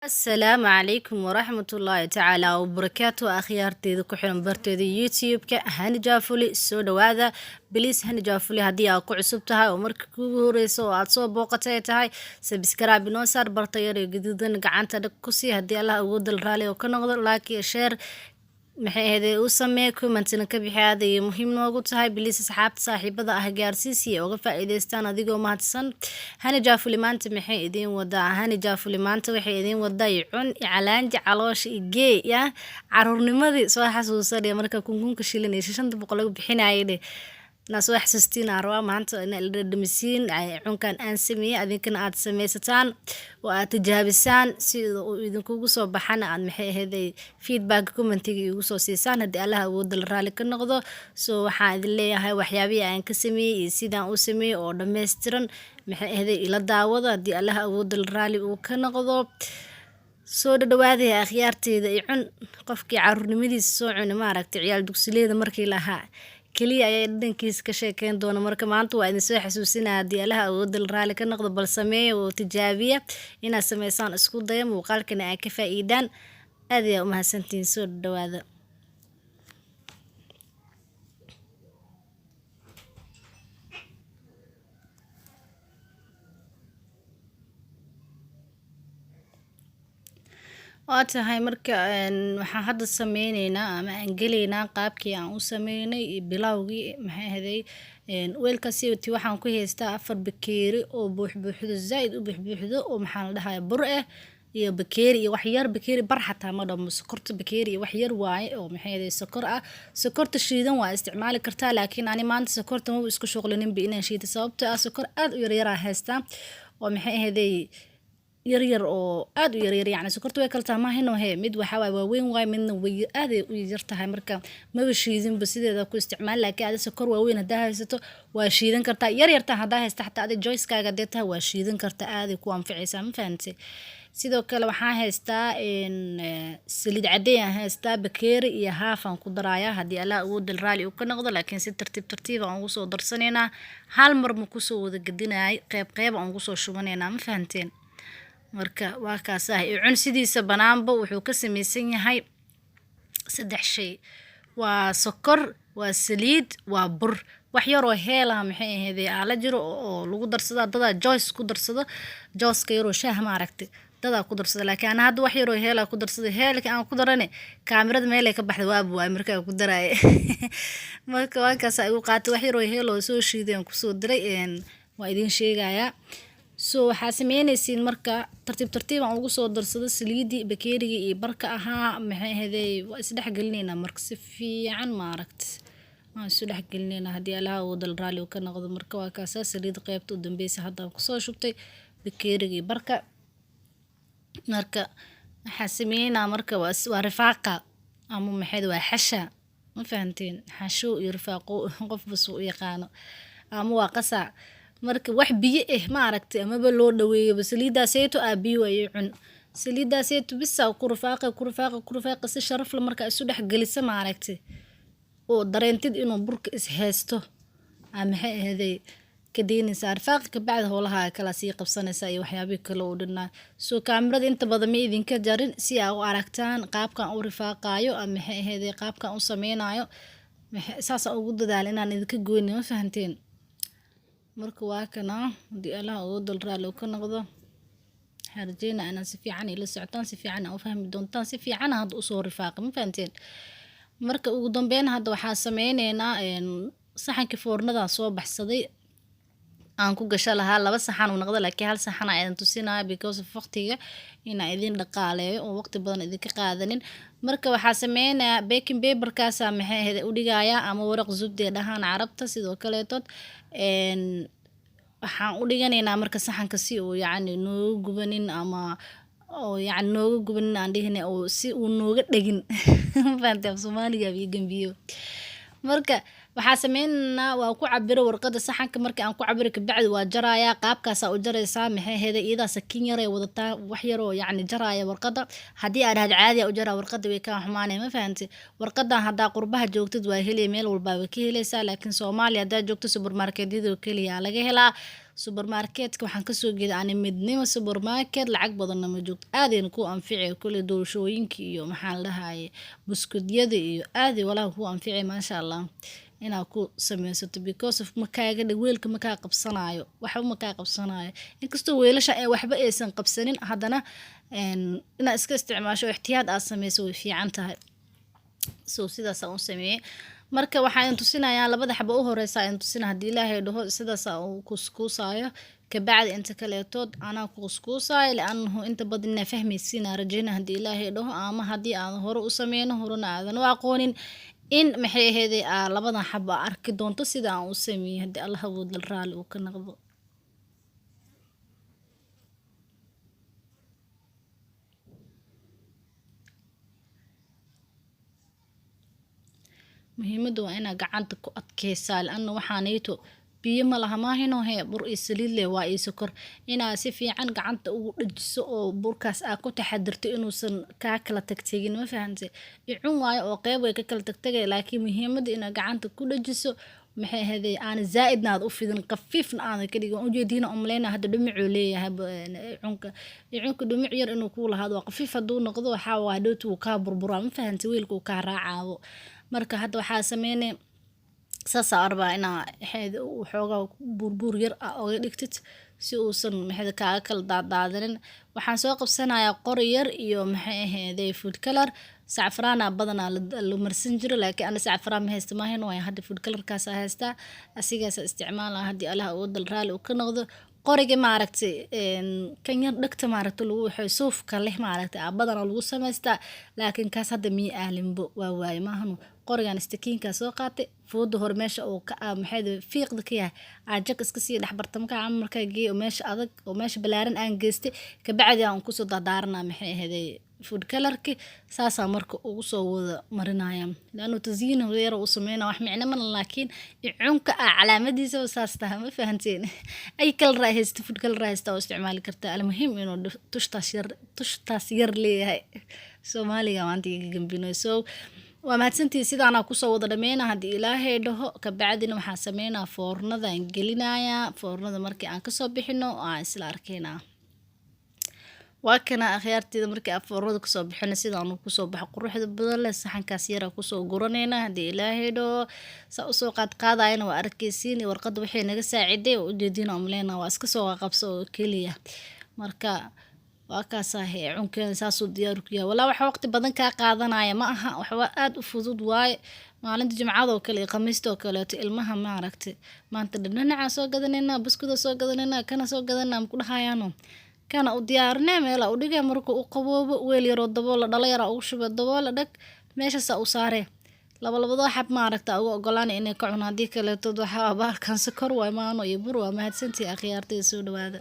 السلام عليكم ورحمة الله تعالى وبركاته أخيارتي كحرم برتدي يوتيوب هاني جافولي سو دوادا بليس هاني جافولي هدي أكو عصبتها ومرك كوريسو عصو بوقتها تهاي سبسكرايب نوصار برطيري جديدن قعنتا دكوسي هدي الله أود الرالي وكنغضر لاكي شير maxay ahayd u samee commentina ka bixi aad ay muhiim noogu tahay bilis asxaabta saaxiibada ah gaarsiisiya uga faa'iideystaan adigoo mahadsan hani jaafuli maanta maxay idin wadaa hani jaafuli maanta waxay idin wadaa cun icalaanji caloosh igee ya caruurnimadii soo xasuusanaya marka kunkunka shilin iyo 500 lagu bixinayay naas wax xasuustiin arwaa maanta in la dhadhamisiin cunkan aan sameeyay adinkana aad sameysataan oo aad tijaabisaan si uu idinkugu soo baxana aad maxay ahayd feedback commentiga igu soo siisaan hadii Allah awood la raali ka noqdo soo waxaan idin leeyahay waxyaabihi aan ka sameeyay sidaan u sameeyay oo dhameystiran maxay ahayd ila daawada hadii Allah awood la raali uu ka noqdo soo dhawaadaya akhyaarteeda cun qofkii caruurnimadiisa soo cun ma aragtay ciyaal dugsileeda markii lahaa kaliya ay dhankiis ka sheekeen doona marka maanta waa idin soo xasuusinaa hadii Allah awood la raali ka noqdo bal sameeyo oo tijaabiya inaad sameysaan isku daya muuqaalkana ay ka faa'iidaan aad iyo u mahadsantiin soo dhawaada tahay marka waxaan hadda sameyneynaa ama aan galeynaa qaabkii aan u sameynay bilowgii maxay ahaday weelkaasi waxaan ku haystaa 4 bakeeri oo buuxbuuxdo zaid u buuxbuuxdo oo maxaa la dhahaa bur ah iyo bakeeri iyo wax yar bakeeri bar xataa ma dhamo sokorta bakeeri iyo wax yar waaye oo maxay ahaday sokor ah sokorta shiidan waa isticmaali kartaa laakiin ani maanta sokorta ma isku shuqlinin bi inaan shiito sababtoo ah sokor aad u yar ah haystaa oo maxay ahaday yar oo aad u yar yani sokorta way kala tahay ma he mid waxa waa weyn waay midna way aad u yar tahay marka ma shiidin ba sideeda ku isticmaal laakiin aad sokor waa weyn hadaa haysato waa shiidan kartaa yar taa hadaa haysta xataa aad joyskaaga deeta waa shiidan kartaa aad ku anficaysaa ma fahantay sidoo kale waxaan haystaa saliid cadeey aan haystaa bakeeri iyo haafan ku daraaya hadii Allah uu dal raali u ka noqdo laakiin si tartiib aan ugu soo darsaneynaa hal mar ma ku soo wada gadinaay qayb aan ugu soo shubaneynaa ma fahanteen marka waa kaas ah cun sidiisa banaanba wuxuu ka samaysan yahay 3 shay waa sokor waa saliid waa bur wax yar oo heela maxay ahayd ala jiro oo lagu darsado dada joyce ku darsado jooska yar oo shaah ma aragtay dada ku darsado laakiin ana hadda wax yar oo heela ku darsado heelka aan ku darane kaamirada meel ay ka baxday waa markaa ku daray marka waa kaas ay u qaatay wax yar oo heel oo soo shiiday ku soo diray waa idin sheegayaa soo waxaa sameynaysiin marka tartiib aan ugu soo darsado saliidi bakeeriga iyo barka ahaa maxay ahaday waa isdhex galineynaa marka si fiican ma aragtay aan isdhex galineynaa hadii Allah uu dal raali ka noqdo marka waa kaas saliid qaybta u dambeysay hadda ku soo shubtay bakeeriga iyo barka marka waxaa sameynaa marka waa rifaaqa ama maxay waa xasha ma fahanteen xasho iyo rifaaqo qof bas u yaqaano ama waa qasac marka wax biyo ma aragtay ama ba loo dhaweeyo saliidaasayto biyo ay cun saliidaasayto bisa ku rafaaqa si sharaf la marka isu dhex galisa ma aragtay oo dareentid inuu burka is haysto maxay ahaday kadeynaysa rafaaqa ka bacda howlaha kala sii qabsanaysa iyo waxyaabihi kale oo dhanaa soo kaamirada inta badan ma idinka jarin si aad u aragtaan qaabkan u rifaaqaayo ama maxay ahaday qaabkan u sameynayo saas ugu dadaal inaan idinka goyn ma fahanteen marka waa kana hadii Allah uu dal raali ka noqdo harjeena ana si fiican ila socotaan si fiican u fahmi doontaan si fiican had u soo rifaaqo ma fahanteen marka ugu dambeyn hadda waxaa sameyneynaa saxanka foornada soo baxsaday aan ku gasho lahaa 2 saxan u noqdo laakiin hal saxan ayaan tusinaa because of waqtiga in idin dhaqaaleeyo oo waqti badan idinka qaadanin marka waxaa sameynaa baking paper kaas maxay ahayd u dhigaaya ama waraq zubdi dhahaan carabta sidoo kale waxaan u dhiganaynaa marka saxanka si uu yacni nooga gubanin ama oo yacni nooga gubanin aan dhihine oo si uu nooga dhagin fahanteen Soomaaliga iyo gambiyo marka waxaa sameynaa waa ku cabiro warqada saxanka markii aan ku cabiro kabacdi waa jarayaa qaabkaasaa u jaraysaa maxay heeda iyadaa sakiin yar ay wadataa wax yaroo yacni jaraya warqada haddii aad had caadi u jaraa warqada way kaa xumaanay ma fahanti warqadan haddaa qurbaha joogtid waa helaya meel walbaa way ka helaysaa laakiin soomaaliya haddaa joogto supermarketyada keliya laga helaa supermarketka waxaan kasoo jeeda ani midnimo supermarket lacag badanna ma joogto aadayna ku anfici kule doorashooyinka iyo maxaa la dhahaye buskudyada iyo aaday walaahi ku anfici maasha allah inaad ku sameysato because of makaaga dhig weelka makaa qabsanayo waxba makaa qabsanayo inkastoo weelasha ee waxba aysan qabsanin haddana inaad iska isticmaasho ixtiyaad aad sameyso way fiican tahay so sidaasaan u sameeyey marka waxaan tusinayaa labada xabo u horeysa aan tusina haddii ilaahay dhaho sidaas uu kuskuusaayo kabacdi inta kaleetood anaa kuskuusaayo laanahu inta badan inaa fahmaysiina rajayna haddii ilaahay dhaho ama haddii aan hore u sameyno horena aadan u aqoonin in maxay aheeday labadan xabo arki doonto sida aan u sameeyey haddii allah awoodal raali uu ka noqdo muhiimadu waa inaa gacanta ku adkeysaa laana waxaanayto biyo ma laha maahino he bur iyo saliid leh waa iyo sokor inaa si fiican gacanta ugu dhajiso oo burkaas aa ku taxadirto inuusan kaa kala tagtegin ma fahantay icun waayo oo qeyb way ka kala tagtagay laakiin muhiimada inaa gacanta ku dhajiso maxay ahaday aan zaaidna aad u fidin qafiifna aadan ka dhigin ujeediina umleyna hadda dhumicuu leeyahay icunka dhumic yar inuu kuu lahaado waa qafiif hadduu noqdo waxaa waa dhowtu wuu kaa burburaa ma fahantay weelkuu kaa raacaabo marka hadda waxaa sameynay saasaa arbaa inaa maxayda xoogaa buurbuur yar ah oga dhigtid si uusan maxayda kaaga kala daadaadanin waxaan soo qabsanayaa qori yar iyo maxay ahayday food color sacfraana badanaa la marsan jiro laakiin ana sacfraan ma haysta maahan waayo hadda food colorkaasa haystaa asigaasa isticmaalaa haddii allah uu dal raali uu ka noqdo qoriga maaragtay kan yar dhagta maaragta lagu waxay suufka leh maaragtay badanaa lagu samaystaa laakiin kaas hadda miya aalinbo waa waaye maahanu qorigan istakiinkaa soo qaatay fooda hore meesha uu ka maxayda fiiqda ka yahay aajak iska sii dhexbartamka ama markaa geey oo meesha adag oo meesha balaaran aan geystay kabacdi aan kusoo dardaaranaa maxay ahaday food colorki saasaa marka ugu soo wada marinaya laanu tasyiin yar uu sameynaa wax micno mana laakiin icunka calaamadiisa saas tahay ma fahanteen ay kala raahaysto food color raahaysto oo isticmaali kartaa almuhim inuu tushtaas yar leeyahay Soomaaliga maanta iga gambino so waa mahadsantii sidaana kusoo wada dhameyna haddii ilaahay dhaho kabacdina waxaan sameynaa foornadaan gelinayaa foornada markii aan kasoo bixino aan isla arkaynaa waa kana akhyaarteeda markii aan foornada kasoo bixino sidaan kusoo baxo quruxda badan leh saxankaas yara kusoo guranayna haddii ilaahay dhaho saa usoo qaadqaadayana waa arkaysiin warqada waxay naga saaciday oo ujeediina umleyna waa iska soo qabso oo keliya marka waa kaasahay cunkeeda saasuu diyaar ku yahay walaa waxa waqti badan kaa qaadanaya ma aha waxba aad u fudud waaye maalinta jimcada oo kale iyo khamiista oo kaleeto ilmaha maaragtay maanta dhanacaa soo gadanaynaa buskuda soo gadanaynaa kana soo gadanaa ma ku dhahayaano kana u diyaarinee meela u dhigay markuu u qaboobo weel yaroo daboola dhalo yaraa ugu shubay daboola dhag meeshaasaa u saaree labadoo xab maaragta ugu ogolaan inay ka cunaan haddii kaleeto waxaa baalkan sokor waay maano iyo bur waa mahadsantii akhyaartay soo dhawaada